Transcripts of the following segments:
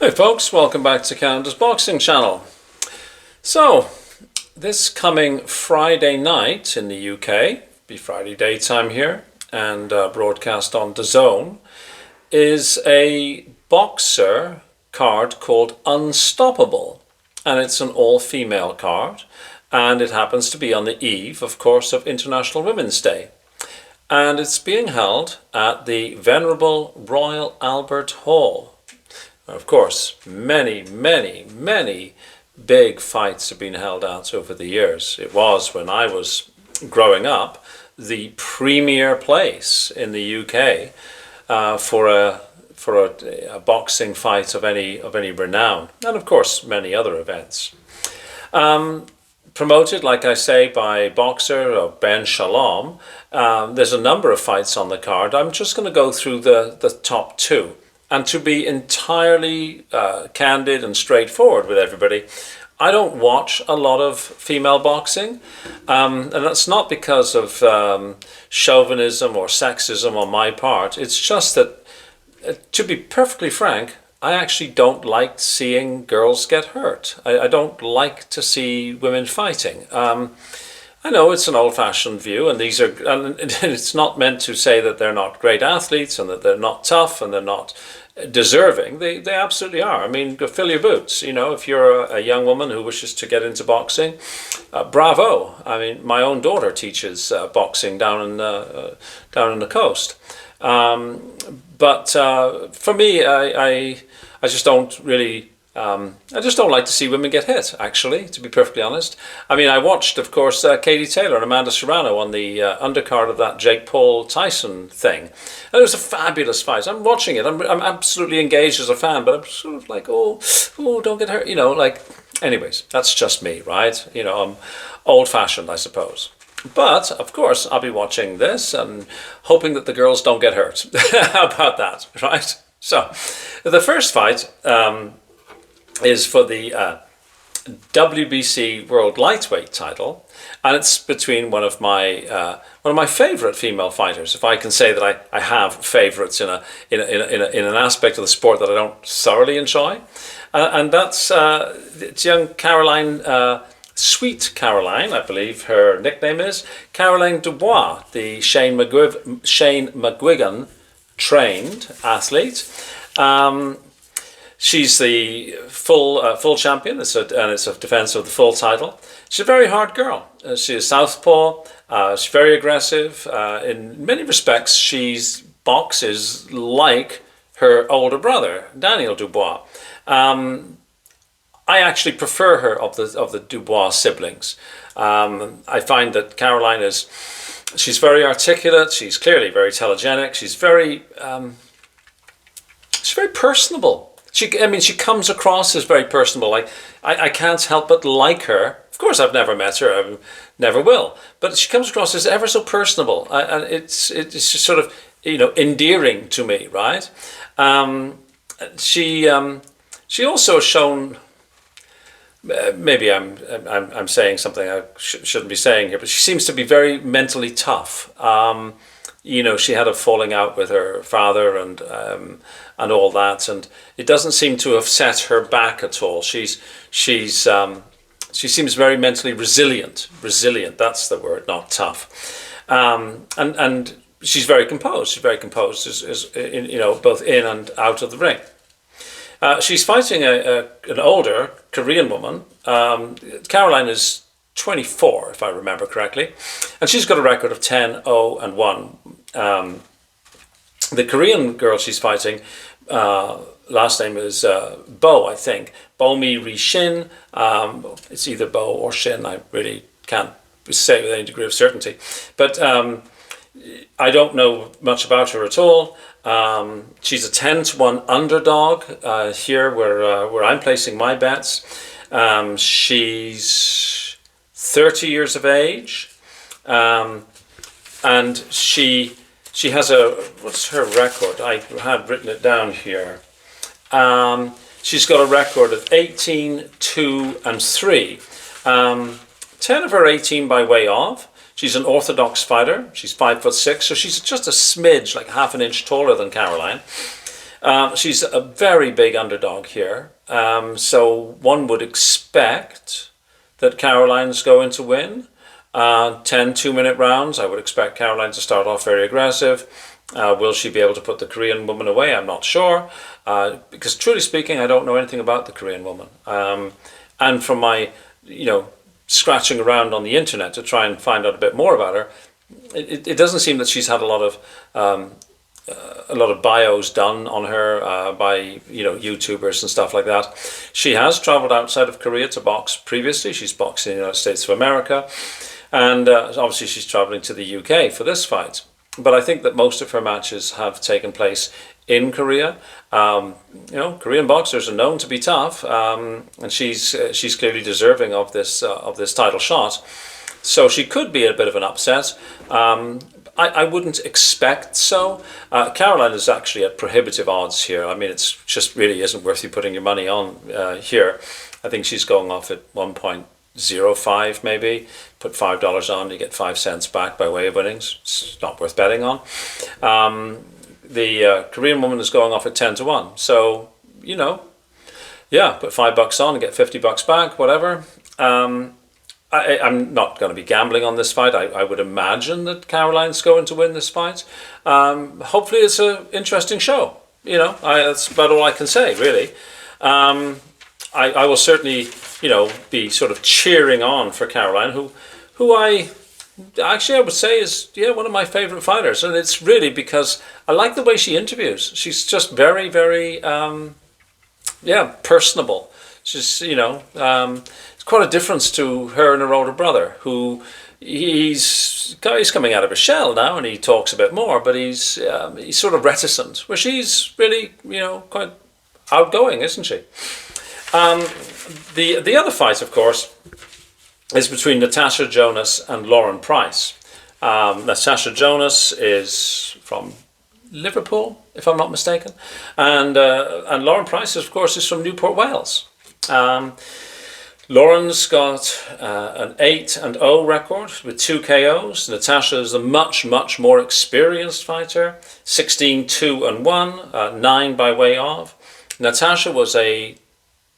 Hey folks, welcome back to Canada's Boxing Channel. So, this coming Friday night in the UK, be Friday daytime here, and broadcast on DAZN, is a boxer card called Unstoppable. And it's an all-female card, and it happens to be on the eve, of course, of International Women's Day. And it's being held at the Venerable Royal Albert Hall. Of course, many big fights have been held out over the years. It was, when I was growing up, the premier place in the UK for a boxing fight of any renown, and of course many other events. Promoted, like I say, by boxer Ben Shalom. There's a number of fights on the card. I'm just going to go through the top two. And to be entirely candid and straightforward with everybody, I don't watch a lot of female boxing. And that's not because of chauvinism or sexism on my part. It's just that, to be perfectly frank, I actually don't like seeing girls get hurt. I don't like to see women fighting. I know it's an old-fashioned view, and it's not meant to say that they're not great athletes and that they're not tough and they're not deserving. They absolutely are. I mean, go fill your boots. You know, if you're a young woman who wishes to get into boxing, bravo. I mean, my own daughter teaches boxing down in the coast. But for me, I just don't really. I just don't like to see women get hit, actually, to be perfectly honest. I mean, I watched, of course, Katie Taylor and Amanda Serrano on the undercard of that Jake Paul Tyson thing. And it was a fabulous fight. I'm watching it. I'm absolutely engaged as a fan, but I'm sort of like, oh, don't get hurt. You know, like, anyways, that's just me, right? You know, I'm old-fashioned, I suppose. But, of course, I'll be watching this and hoping that the girls don't get hurt. How about that, right? So, the first fight is for the WBC World Lightweight title, and it's between one of my favorite female fighters. If I can say that I have favorites in an aspect of the sport that I don't thoroughly enjoy, and that's it's young Caroline, Sweet Caroline, I believe her nickname is Caroline Dubois, the Shane McGuigan trained athlete. She's the full champion, and it's a defense of the full title. She's a very hard girl. She is southpaw. She's very aggressive. In many respects, she's boxes like her older brother, Daniel Dubois. I actually prefer her of the Dubois siblings. I find that Caroline she's very articulate. She's clearly very telegenic. She's very personable. She comes across as very personable. Like I can't help but like her. Of course, I've never met her. I never will. But she comes across as ever so personable, and it's just sort of endearing to me, right? She also has shown. Maybe I'm saying something I shouldn't be saying here, but she seems to be very mentally tough. She had a falling out with her father and all that, and it doesn't seem to have set her back at all. She seems very mentally resilient. Resilient, that's the word, not tough. And she's very composed. She's very composed, both in and out of the ring. She's fighting an older Korean woman. Caroline is 24, if I remember correctly, and she's got a record of 10-0-1. The Korean girl she's fighting, last name is Bo, I think. Bo-mi Shin. It's either Bo or Shin. I really can't say with any degree of certainty. But I don't know much about her at all. She's a 10-1 underdog here where I'm placing my bets. She's 30 years of age, and she has what's her record? I had written it down here. She's got a record of 18-2-3. 10 of her 18 by way of. She's an orthodox fighter. She's 5'6", so she's just a smidge, like half an inch taller than Caroline. She's a very big underdog here. So one would expect that Caroline's going to win. 10 2-minute rounds. I would expect Caroline to start off very aggressive. Will she be able to put the Korean woman away? I'm not sure. Because truly speaking, I don't know anything about the Korean woman. And from my, scratching around on the internet to try and find out a bit more about her, it doesn't seem that she's had a lot of bios done on her by YouTubers and stuff like that. She has traveled outside of Korea to box previously. She's boxed in the United States of America, and obviously she's traveling to the UK for this fight. But I think that most of her matches have taken place in Korea. Korean boxers are known to be tough, and she's clearly deserving of this title shot. So she could be a bit of an upset. I wouldn't expect so. Caroline is actually at prohibitive odds here. I mean, it's just really isn't worth you putting your money on here. I think she's going off at 1.05 maybe. Put $5 on, you get 5 cents back by way of winnings. It's not worth betting on. The Korean woman is going off at 10 to 1. So, put $5 on and get $50 back, whatever. I'm not going to be gambling on this fight. I would imagine that Caroline's going to win this fight. Hopefully it's an interesting show. That's about all I can say, really. I will certainly, be sort of cheering on for Caroline, who I would say is, one of my favorite fighters. And it's really because I like the way she interviews. She's just very, very, personable. She's, it's quite a difference to her and her older brother, who he's coming out of a shell now and he talks a bit more, but he's sort of reticent, where she's really, quite outgoing, isn't she? The other fight, of course, is between Natasha Jonas and Lauren Price. Natasha Jonas is from Liverpool, if I'm not mistaken, and Lauren Price, of course, is from Newport, Wales. Lauren's got an 8-0 record with 2 KOs. Natasha is a much, much more experienced fighter, 16-2-1, 9 by way of. Natasha was a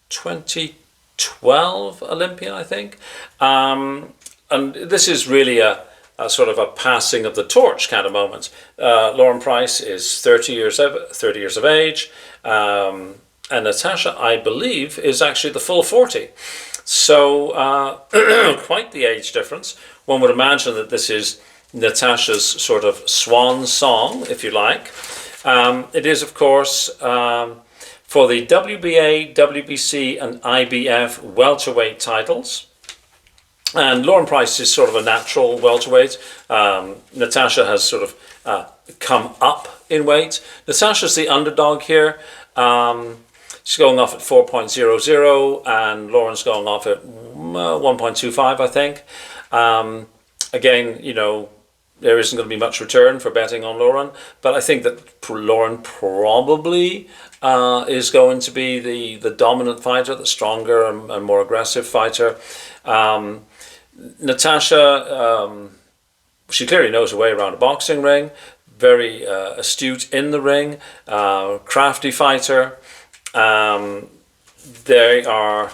2012 Olympian, I think. And this is really a sort of a passing of the torch kind of moment. Lauren Price is 30 years of age. And Natasha, I believe, is actually the full 40. So quite the age difference. One would imagine that this is Natasha's sort of swan song, if you like. It is, of course, for the WBA, WBC and IBF welterweight titles. And Lauren Price is sort of a natural welterweight. Natasha has sort of come up in weight. Natasha's the underdog here. She's going off at 4.00 and Lauren's going off at 1.25, I think. Again, there isn't going to be much return for betting on Lauren, but I think that Lauren probably is going to be the dominant fighter, the stronger and more aggressive fighter. Natasha, she clearly knows her way around a boxing ring, very astute in the ring, crafty fighter. They are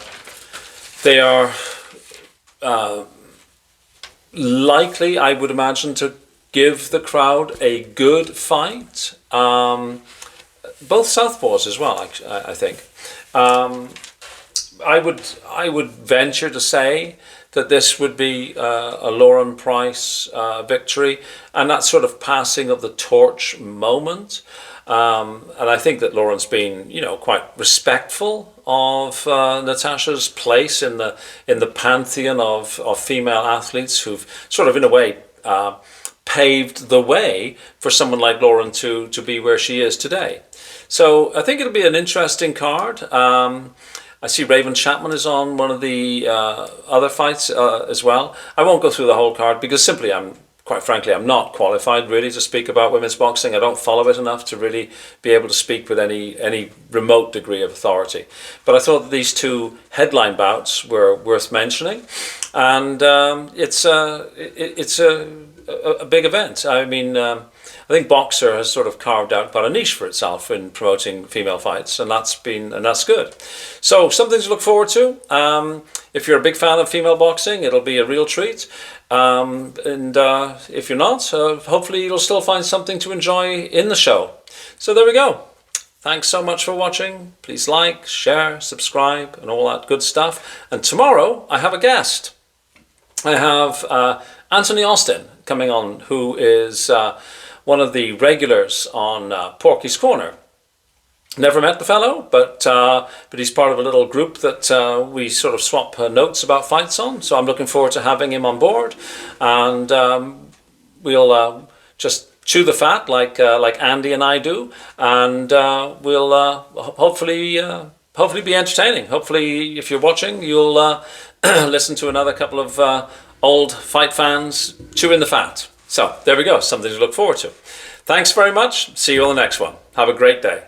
likely, I would imagine, to give the crowd a good fight. Both southpaws as well, I think. I would venture to say that this would be a Lauren Price victory, and that sort of passing of the torch moment. And I think that Lauren's been, quite respectful of Natasha's place in the pantheon of female athletes who've sort of, in a way, paved the way for someone like Lauren to be where she is today. So I think it'll be an interesting card. I see Raven Chapman is on one of the other fights as well. I won't go through the whole card because simply quite frankly, I'm not qualified really to speak about women's boxing. I don't follow it enough to really be able to speak with any remote degree of authority. But I thought that these two headline bouts were worth mentioning, and it's a big event. I mean, I think Boxer has sort of carved out quite a niche for itself in promoting female fights, and that's good. So something to look forward to. If you're a big fan of female boxing, it'll be a real treat. If you're not, hopefully you'll still find something to enjoy in the show. So there we go. Thanks so much for watching. Please like, share, subscribe, and all that good stuff. And tomorrow I have a guest. I have Anthony Austin coming on, who is one of the regulars on Porky's Corner. Never met the fellow, but he's part of a little group that we sort of swap notes about fights on. So I'm looking forward to having him on board, and we'll just chew the fat like Andy and I do, and we'll hopefully be entertaining. Hopefully, if you're watching, you'll listen to another couple of old fight fans chewing the fat. So there we go, something to look forward to. Thanks very much. See you on the next one. Have a great day.